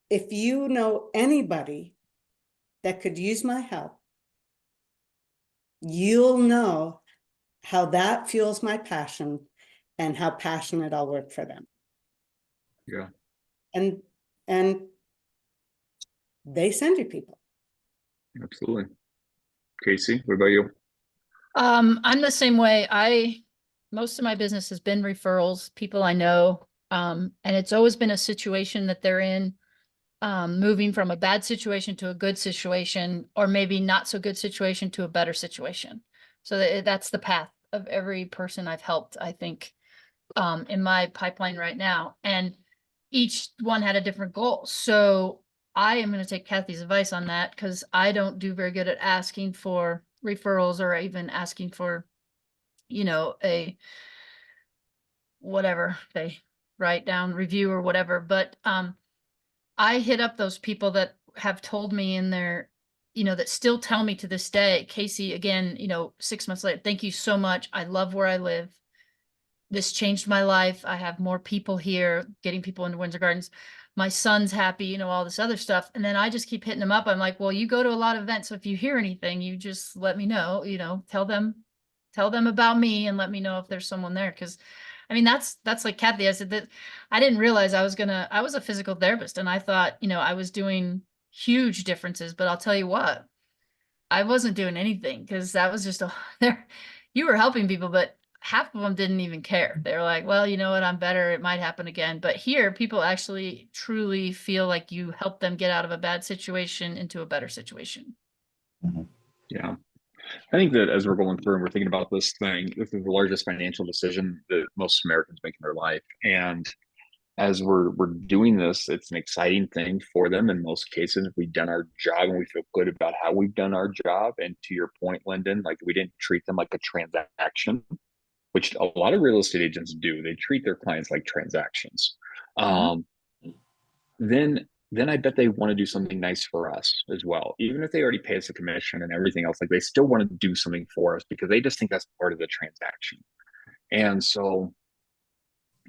if you know anybody that could use my help, you'll know how that fuels my passion and how passionate I'll work for them. Yeah. And they send you people. Absolutely. Casey, what about you? I'm the same way. Most of my business has been referrals, people I know. And it's always been a situation that they're in, moving from a bad situation to a good situation, or maybe not so good situation to a better situation. So that's the path of every person I've helped, I think, in my pipeline right now. And each one had a different goal. So I am going to take Kathy's advice on that, because I don't do very good at asking for referrals or even asking for, a whatever they write down review or whatever. But I hit up those people that have told me in their, that still tell me to this day, Casey, again, 6 months later, thank you so much. I love where I live. This changed my life. I have more people here, getting people into Windsor Gardens. My son's happy, all this other stuff. And then I just keep hitting them up. I'm like, well, you go to a lot of events. So if you hear anything, you just let me know, tell them about me and let me know if there's someone there. Cause I mean, that's like Kathy, I said that I didn't realize I was a physical therapist, and I thought, I was doing huge differences, but I'll tell you what, I wasn't doing anything, because that was just you were helping people, but half of them didn't even care. They were like, well, you know what, I'm better. It might happen again. But here, people actually truly feel like you help them get out of a bad situation into a better situation. Yeah. I think that as we're going through and we're thinking about this is the largest financial decision that most Americans make in their life. And as we're doing this, it's an exciting thing for them in most cases. If we've done our job and we feel good about how we've done our job. And to your point, Lyndon, like we didn't treat them like a transaction, which a lot of real estate agents do. They treat their clients like transactions. Then I bet they want to do something nice for us as well. Even if they already pay us a commission and everything else, like they still want to do something for us because they just think that's part of the transaction. And so,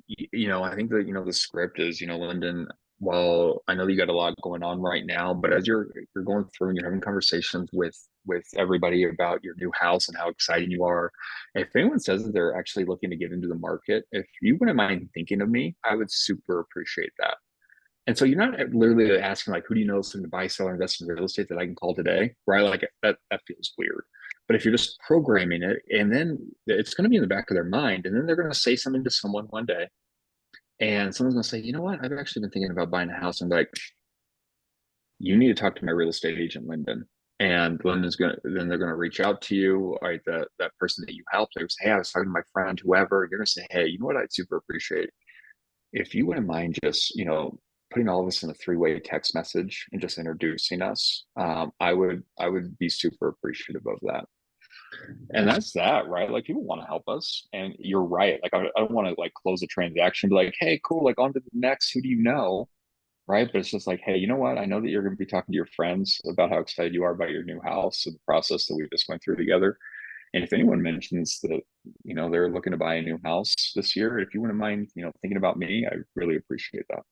I think that, the script is, Lyndon, well, I know that you got a lot going on right now, but as you're going through and you're having conversations with everybody about your new house and how exciting you are, if anyone says that they're actually looking to get into the market, if you wouldn't mind thinking of me, I would super appreciate that. And so you're not literally asking like, who do you know is going to buy, sell, or invest in real estate that I can call today, right? Like that feels weird. But if you're just programming it, and then it's going to be in the back of their mind, and then they're going to say something to someone one day, and someone's going to say, you know what, I've actually been thinking about buying a house. And like, you need to talk to my real estate agent, Lyndon. And then they're going to reach out to you, right? That person that you helped, they would say, hey, I was talking to my friend, whoever. You're going to say, hey, you know what, I'd super appreciate if you wouldn't mind just, putting all of us in a three-way text message and just introducing us, I would be super appreciative of that. And that's that, right? Like people want to help us, and you're right. Like I don't want to like close a transaction, be like, hey, cool, like on to the next. Who do you know? Right. But it's just like, hey, you know what? I know that you're going to be talking to your friends about how excited you are about your new house and the process that we just went through together. And if anyone mentions that, they're looking to buy a new house this year, if you wouldn't mind, thinking about me, I really appreciate that.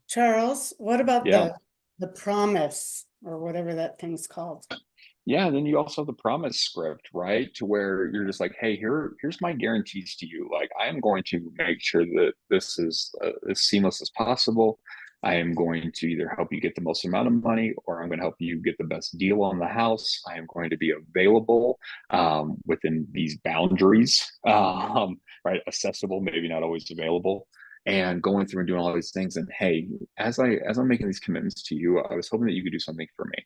Charles, what about Yeah. the promise or whatever that thing's called? Yeah, then you also have the promise script, right? To where you're just like, hey, here's my guarantees to you. Like, I am going to make sure that this is as seamless as possible. I am going to either help you get the most amount of money, or I'm going to help you get the best deal on the house. I am going to be available within these boundaries, right? Accessible, maybe not always available, and going through and doing all these things. And hey, as I'm making these commitments to you, I was hoping that you could do something for me.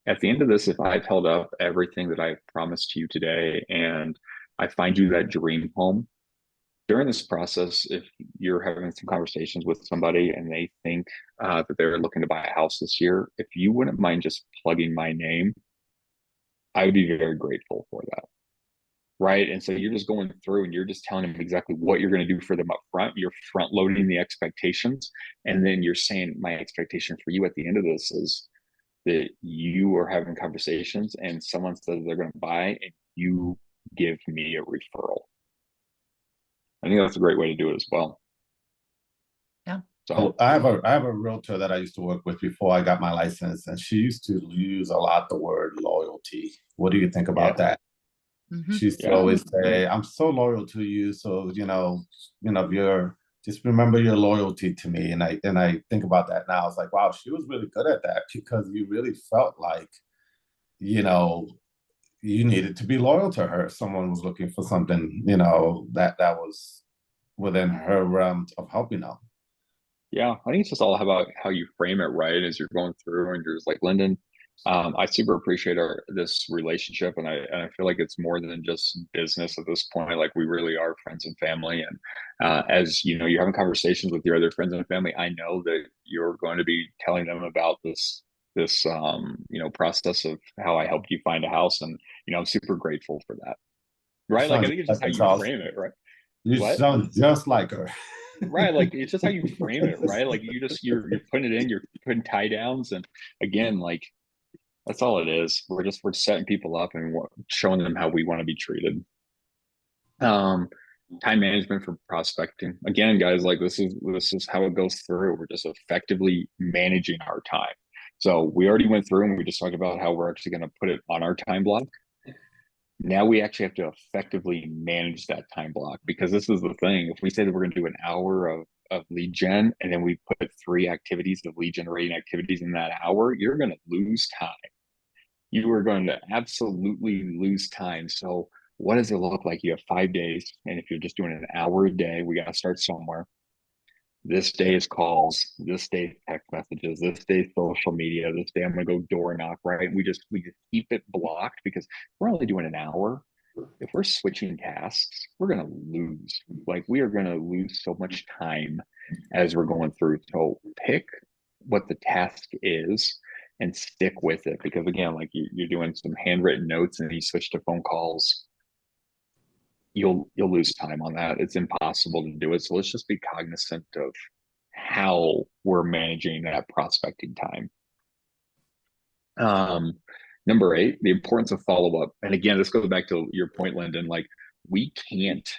At the end of this, if I've held up everything that I've promised to you today and I find you that dream home, during this process, if you're having some conversations with somebody and they think that they're looking to buy a house this year, if you wouldn't mind just plugging my name, I would be very grateful for that. Right. And so you're just going through and you're just telling them exactly what you're going to do for them up front. You're front loading the expectations. And then you're saying, my expectation for you at the end of this is that you are having conversations and someone says they're going to buy and you give me a referral. I think that's a great way to do it as well. Yeah. So I have a realtor that I used to work with before I got my license, and she used to use a lot the word loyalty. What do you think about that? Mm-hmm. She used to always say, I'm so loyal to you. So, you're just remember your loyalty to me. And I think about that now. It's like, wow, she was really good at that, because you really felt like, you needed to be loyal to her. Someone was looking for something, that was within her realm of helping them. Yeah, I think it's just all about how you frame it, right? As you're going through and you're just like, Lyndon, I super appreciate this relationship, and I feel like it's more than just business at this point. Like we really are friends and family, and as you know, you're having conversations with your other friends and family. I know that you're going to be telling them about this process of how I helped you find a house, and I'm super grateful for that. Right? Like I think it's just how you frame it, right? You sound just like her. Right, like it's just how you frame it, right? Like you're putting it in, you're putting tie downs, and again, like that's all it is. We're setting people up and showing them how we want to be treated. Time management for prospecting. Again, guys, like this is how it goes through. We're just effectively managing our time. So we already went through and we just talked about how we're actually going to put it on our time block. Now we actually have to effectively manage that time block, because this is the thing. If we say that we're going to do an hour of lead gen and then we put 3 activities of lead generating activities in that hour, you're going to lose time. You are going to absolutely lose time. So what does it look like? You have 5 days. And if you're just doing an hour a day, we got to start somewhere. This day is calls, this day is text messages, this day is social media, this day I'm gonna go door knock, right? We just keep it blocked, because we're only doing an hour. If we're switching tasks, we're gonna lose. Like we are gonna lose so much time as we're going through. So pick what the task is and stick with it, because again, like you're doing some handwritten notes and you switch to phone calls, you'll lose time on that. It's impossible to do it. So let's just be cognizant of how we're managing that prospecting time. Number 8, the importance of follow-up. And again, this goes back to your point, Lyndon, like we can't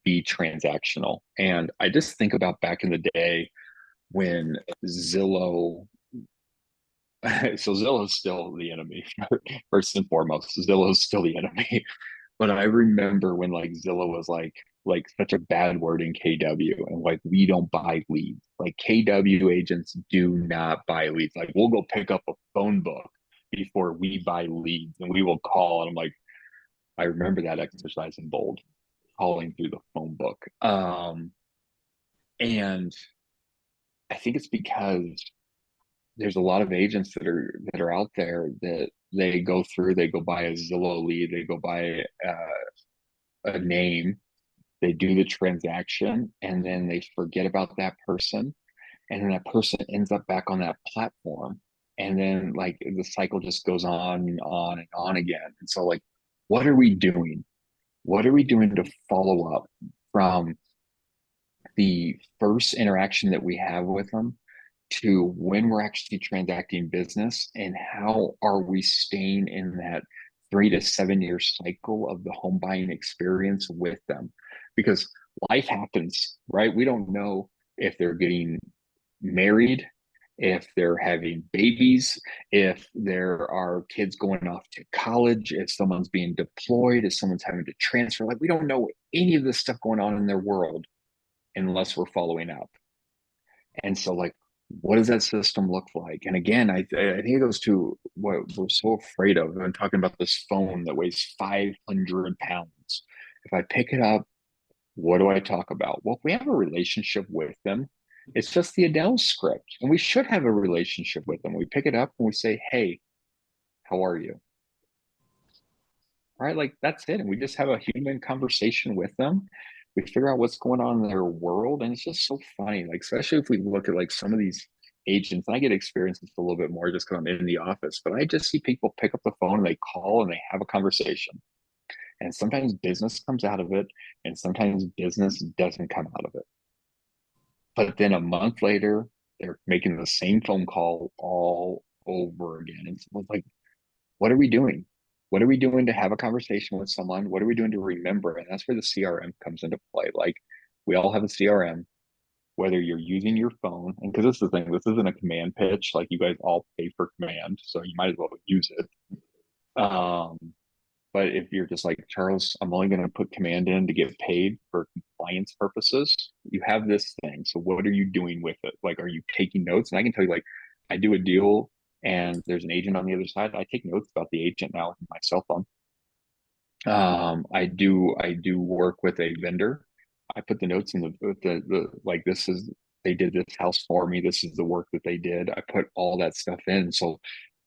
be transactional. And I just think about back in the day when Zillow, so Zillow is still the enemy, first and foremost. Zillow is still the enemy. But I remember when like Zillow was like such a bad word in KW, and like we don't buy leads. Like KW agents do not buy leads. Like we'll go pick up a phone book before we buy leads, and we will call. And I'm like, I remember that exercise in bold, calling through the phone book. And I think it's because there's a lot of agents that are out there that they go buy a Zillow lead, they go buy a name, they do the transaction, and then they forget about that person. and then that person ends up back on that platform, and then like the cycle just goes on and on and on again. And so like, what are we doing? What are we doing to follow up from the first interaction that we have with them to when we're actually transacting business, and how are we staying in that 3 to 7 year cycle of the home buying experience with them? Because life happens, right? We don't know if they're getting married, if they're having babies, if there are kids going off to college, if someone's being deployed, if someone's having to transfer. Like, we don't know any of this stuff going on in their world unless we're following up. And so like, what does that system look like? And again, I think it goes to what we're so afraid of. I'm talking about this phone that weighs 500 pounds. If I pick it up, what do I talk about? Well, if we have a relationship with them, it's just the Adele script. And we should have a relationship with them. We pick it up and we say, hey, how are you? Right? Like, that's it. And we just have a human conversation with them. We figure out what's going on in their world. And it's just so funny. Like, especially if we look at like some of these agents, and I get experience this a little bit more just because I'm in the office, but I just see people pick up the phone and they call and they have a conversation. And sometimes business comes out of it, and sometimes business doesn't come out of it. But then a month later, they're making the same phone call all over again. And so it's like, what are we doing? What are we doing to have a conversation with someone? What are we doing to remember? And that's where the CRM comes into play. Like, we all have a CRM, whether you're using your phone, and because this is the thing, this isn't a command pitch. Like, you guys all pay for command, so you might as well use it. But if you're just like, Charles, I'm only going to put command in to get paid for compliance purposes, you have this thing. So what are you doing with it? Like, are you taking notes? And I can tell you, like, I do a deal and there's an agent on the other side. I take notes about the agent now with my cell phone. I do work with a vendor. I put the notes in the like, this is, they did this house for me. This is the work that they did. I put all that stuff in. So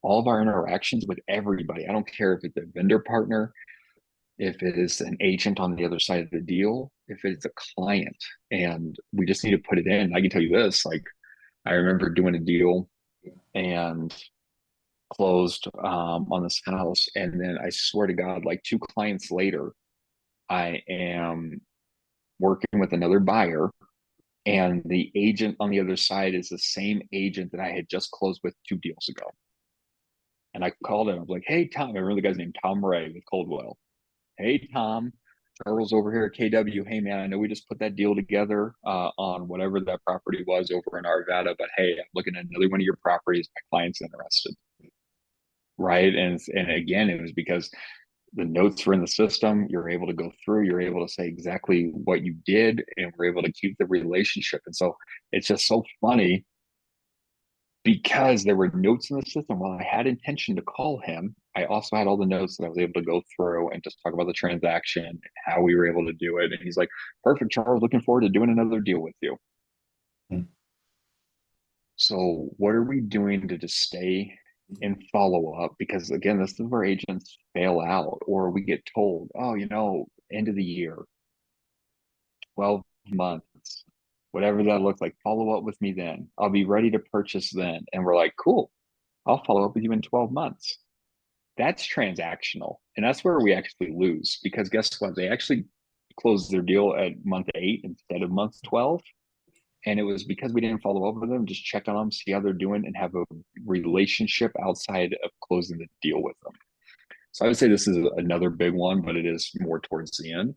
all of our interactions with everybody, I don't care if it's a vendor partner, if it is an agent on the other side of the deal, if it's a client, and we just need to put it in. I can tell you this, like, I remember doing a deal and closed on this house, and then I swear to God, like 2 clients later, I am working with another buyer, and the agent on the other side is the same agent that I had just closed with 2 deals ago. And I called him. I was like, hey, Tom. I remember the guy's name, Tom Ray with Coldwell. Hey, Tom. Charles over here at KW. Hey, man, I know we just put that deal together on whatever that property was over in Arvada, but hey, I'm looking at another one of your properties. My client's interested. Right. And again, it was because the notes were in the system. You're able to go through, you're able to say exactly what you did, and we're able to keep the relationship. And so it's just so funny, because there were notes in the system. While I had intention to call him, I also had all the notes that I was able to go through and just talk about the transaction and how we were able to do it. And he's like, perfect, Charles, looking forward to doing another deal with you. So what are we doing to just stay in follow up? Because again, this is where agents fail out, or we get told, oh, end of the year, 12 months, whatever that looks like, follow up with me then. I'll be ready to purchase then. And we're like, cool, I'll follow up with you in 12 months. That's transactional. And that's where we actually lose, because guess what? They actually closed their deal at month 8 instead of month 12. And it was because we didn't follow up with them, just check on them, see how they're doing, and have a relationship outside of closing the deal with them. So I would say this is another big one, but it is more towards the end.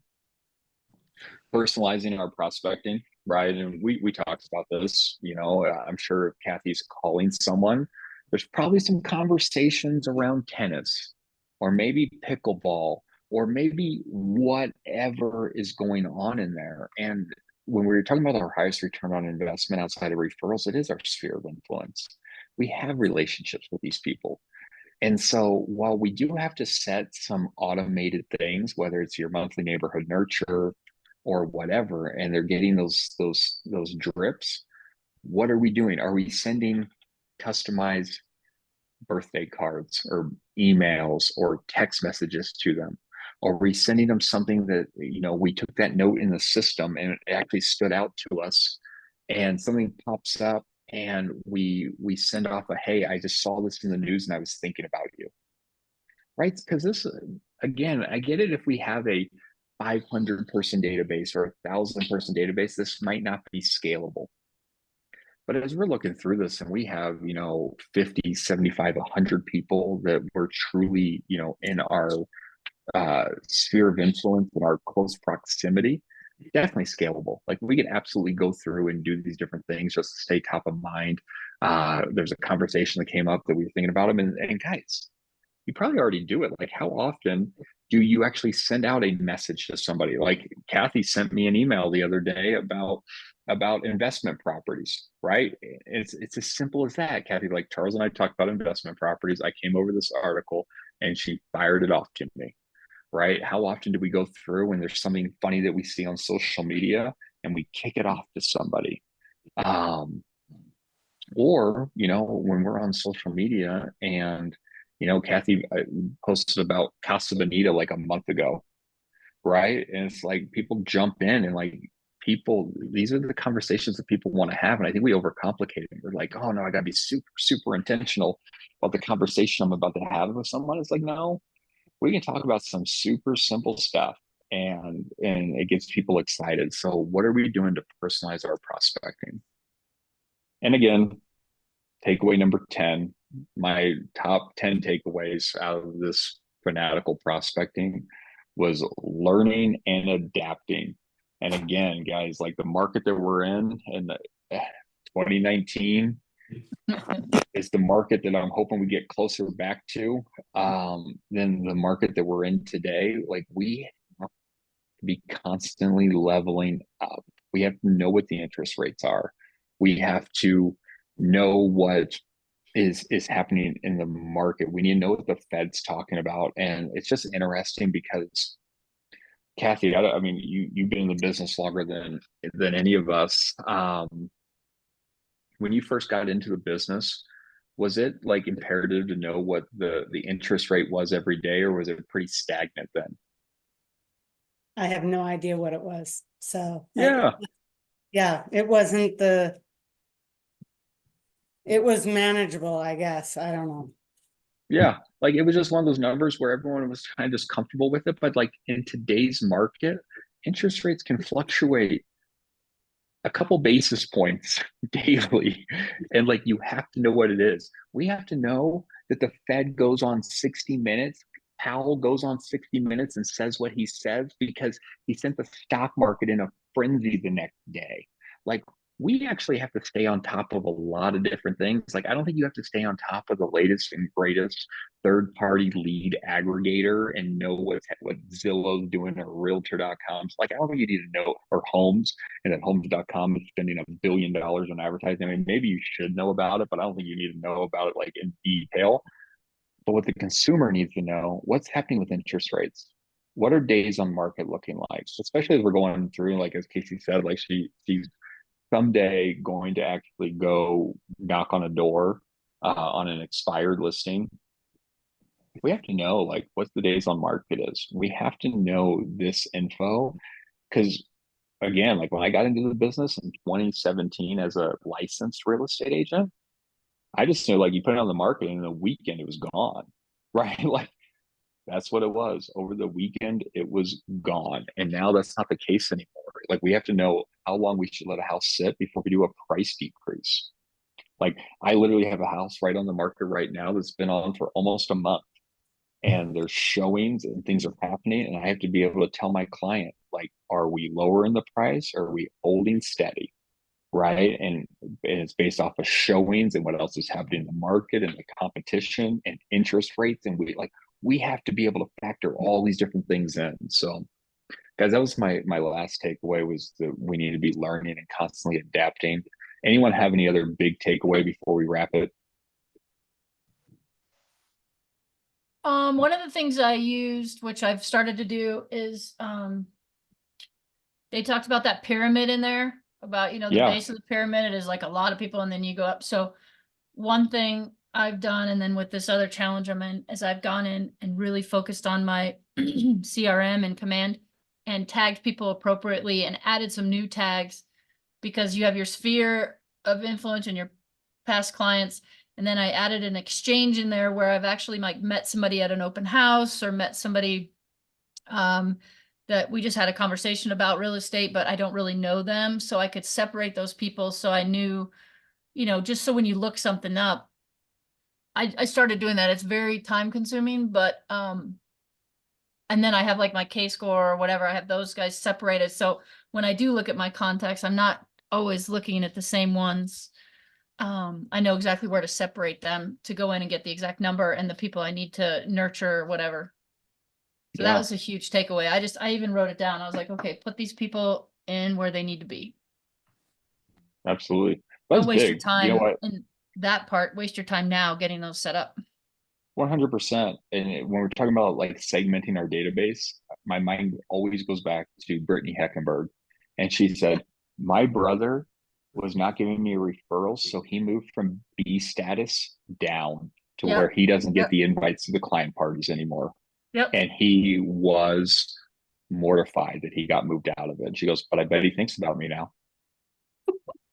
Personalizing our prospecting, right? And we talked about this, I'm sure if Kathy's calling someone, there's probably some conversations around tennis, or maybe pickleball, or maybe whatever is going on in there. And when we're talking about our highest return on investment outside of referrals, it is our sphere of influence. We have relationships with these people. And so while we do have to set some automated things, whether it's your monthly neighborhood nurture or whatever, and they're getting those drips, what are we doing? Are we sending customized birthday cards or emails or text messages to them? Or are we sending them something that, we took that note in the system and it actually stood out to us, and something pops up and we send off a, hey, I just saw this in the news and I was thinking about you, right? Because this, again, I get it if we have a 500 person database or 1,000 person database, this might not be scalable. But as we're looking through this and we have, 50, 75, 100 people that were truly, in our sphere of influence and our close proximity, definitely scalable. Like we can absolutely go through and do these different things just to stay top of mind. There's a conversation that came up that we were thinking about them, and guys, you probably already do it. Like, how often do you actually send out a message to somebody? Like Kathy sent me an email the other day about investment properties, right? It's as simple as that. Kathy, like, Charles and I talked about investment properties. I came over this article and she fired it off to me, right? How often do we go through when there's something funny that we see on social media and we kick it off to somebody? Or, when we're on social media and, Kathy posted about Casa Bonita like a month ago, right? And it's like people jump in and like these are the conversations that people want to have. And I think we overcomplicate it. We're like, oh no, I gotta be super, super intentional about the conversation I'm about to have with someone. It's like, no, we can talk about some super simple stuff and it gets people excited. So what are we doing to personalize our prospecting? And again, takeaway number 10, my top 10 takeaways out of this fanatical prospecting was learning and adapting. And again, guys, like the market that we're in 2019 is the market that I'm hoping we get closer back to than the market that we're in today. Like we have to be constantly leveling up. We have to know what the interest rates are. We have to know what is happening in the market. We need to know what the Fed's talking about. And it's just interesting because Kathy, I mean, you've been in the business longer than any of us. When you first got into the business, was it like imperative to know what the interest rate was every day, or was it pretty stagnant then? I have no idea what it was. So Yeah. yeah, it was manageable, I guess. I don't know. Yeah, like it was just one of those numbers where everyone was kind of just comfortable with it. But like in today's market, interest rates can fluctuate a couple basis points daily. And like you have to know what it is. We have to know that the Fed goes on 60 Minutes. Powell goes on 60 Minutes and says what he says because he sent the stock market in a frenzy the next day. Like we actually have to stay on top of a lot of different things. Like I don't think you have to stay on top of the latest and greatest third-party lead aggregator and know what Zillow's doing or Realtor.com. Like I don't think you need to know, or Homes, and that Homes.com is spending $1 billion on advertising. I mean, maybe you should know about it, but I don't think you need to know about it like in detail. But what the consumer needs to know, what's happening with interest rates? What are days on market looking like? Especially as we're going through, like as Casey said, like she's someday going to actually go knock on a door on an expired listing. We have to know like what the days on market is. We have to know this info because again, like when I got into the business in 2017 as a licensed real estate agent, I just knew like you put it on the market and in a weekend it was gone, right? Like that's what it was. Over the weekend, it was gone. And now that's not the case anymore. Like we have to know how long we should let a house sit before we do a price decrease. Like I literally have a house right on the market right now that's been on for almost a month. And there's showings and things are happening. And I have to be able to tell my client, like, are we lowering the price or are we holding steady? Right. And it's based off of showings and what else is happening in the market and the competition and interest rates. And we have to be able to factor all these different things in. So guys, that was my last takeaway, was that we need to be learning and constantly adapting. Anyone have any other big takeaway before we wrap it? One of the things I used, which I've started to do, is they talked about that pyramid in there, about, the base of the pyramid, it is like a lot of people and then you go up. So one thing I've done, and then with this other challenge I'm in, is I've gone in and really focused on my CRM and command and tagged people appropriately and added some new tags, because you have your sphere of influence and your past clients. And then I added an exchange in there where I've actually like met somebody at an open house or met somebody that we just had a conversation about real estate, but I don't really know them. So I could separate those people. So I knew, you know, just so when you look something up, I started doing that. It's very time consuming, but, and then I have like my K-score or whatever. I have those guys separated. So when I do look at my contacts, I'm not always looking at the same ones. I know exactly where to separate them to go in and get the exact number and the people I need to nurture or whatever. So that was a huge takeaway. I even wrote it down. I was like, okay, put these people in where they need to be. Absolutely. That's Don't waste your big. time You know what? in that part. Waste your time now getting those set up. 100%. And when we're talking about like segmenting our database, my mind always goes back to Brittany Heckenberg. And she said, my brother was not giving me referrals, so he moved from B status down to Yep. where he doesn't get Yep. the invites to the client parties anymore. Yep. And he was mortified that he got moved out of it. She goes, but I bet he thinks about me now.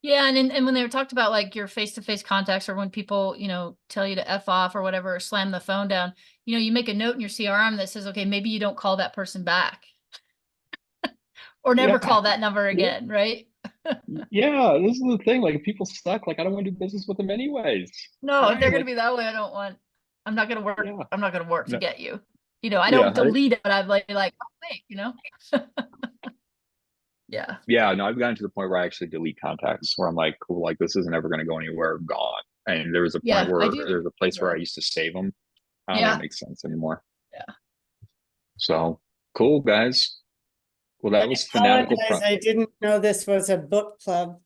Yeah, and when they were talked about like your face-to-face contacts or when people, you know, tell you to F off or whatever, or slam the phone down, you know, you make a note in your CRM that says, okay, maybe you don't call that person back. Or never Yeah. call that number again, right? Yeah, this is the thing. Like, if people suck, like, I don't want to do business with them anyways. No, if they're Right? gonna be that way, I'm not gonna work. Yeah. I'm not gonna work to No. get you. You know, I Yeah, don't right. delete it, but I'm like, oh, wait, you know? Yeah. Yeah, no, I've gotten to the point where I actually delete contacts where I'm like, cool, like this isn't ever going to go anywhere, gone. And there was a Yeah, point I where do. there's a place where Yeah. I used to save them. I don't Yeah. think it makes sense anymore. Yeah. So cool, guys. Well, that was I Fanatical. apologize, I didn't know this was a book club.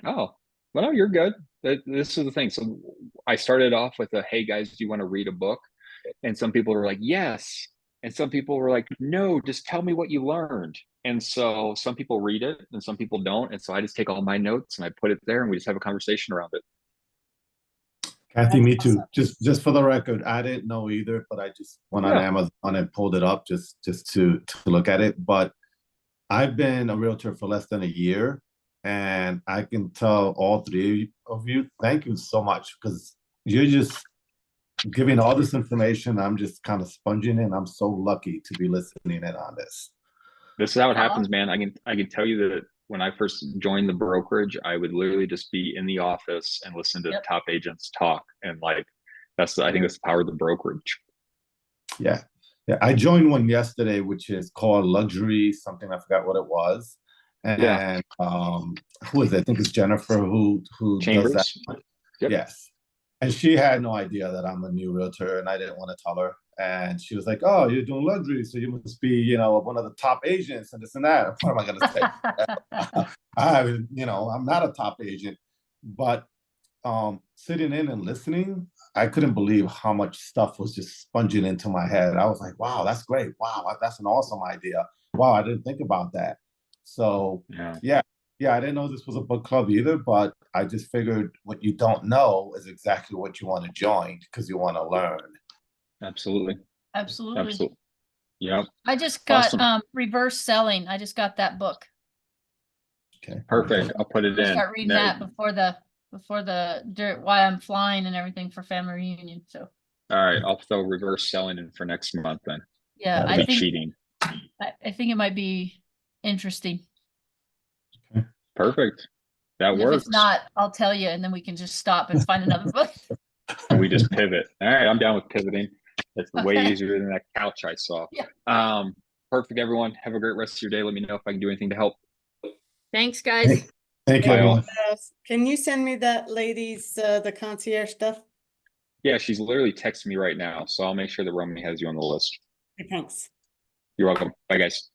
Oh, well, no, you're good. This is the thing. So I started off with a, hey guys, do you want to read a book? And some people were like, yes. And some people were like, no, just tell me what you learned. And so some people read it and some people don't. And so I just take all my notes and I put it there and we just have a conversation around it. Kathy, me too. Just for the record, I didn't know either, but I just went on Amazon and pulled it up just to look at it. But I've been a realtor for less than a year, and I can tell all three of you, thank you so much, because you're just giving all this information. I'm just kind of sponging in. I'm so lucky to be listening in on this. This is how it happens, man. I can tell you that when I first joined the brokerage, I would literally just be in the office and listen to top agents talk. And like, I think that's the power of the brokerage. Yeah. Yeah. I joined one yesterday, which is called Luxury, something, I forgot what it was. And who is it? I think it's Jennifer who Chambers. does that. Yep. Yes. And she had no idea that I'm a new realtor, and I didn't want to tell her. And she was like, oh, you're doing luxury, so you must be, you know, one of the top agents and this and that. What am I going to say? I'm not a top agent. But sitting in and listening, I couldn't believe how much stuff was just sponging into my head. I was like, wow, that's great. Wow, that's an awesome idea. Wow, I didn't think about that. So, yeah, I didn't know this was a book club either, but I just figured what you don't know is exactly what you want to join because you want to learn. Absolutely. Yeah. I just got reverse selling. I just got that book. Okay. Perfect. I'll put it in. Start reading that before the why I'm flying and everything for family reunion. So. All right, I'll throw reverse selling in for next month then. Yeah, I think cheating. I think it might be interesting. Okay. Perfect. That works. If it's not, I'll tell you, and then we can just stop and find another book. And we just pivot. All right, I'm down with pivoting. It's way easier than that couch I saw. Yeah. Perfect, everyone. Have a great rest of your day. Let me know if I can do anything to help. Thanks, guys. Thank you, everyone. Can you send me that lady's the concierge stuff? Yeah, she's literally texting me right now, so I'll make sure that Romy has you on the list. Thanks. You're welcome. Bye, guys.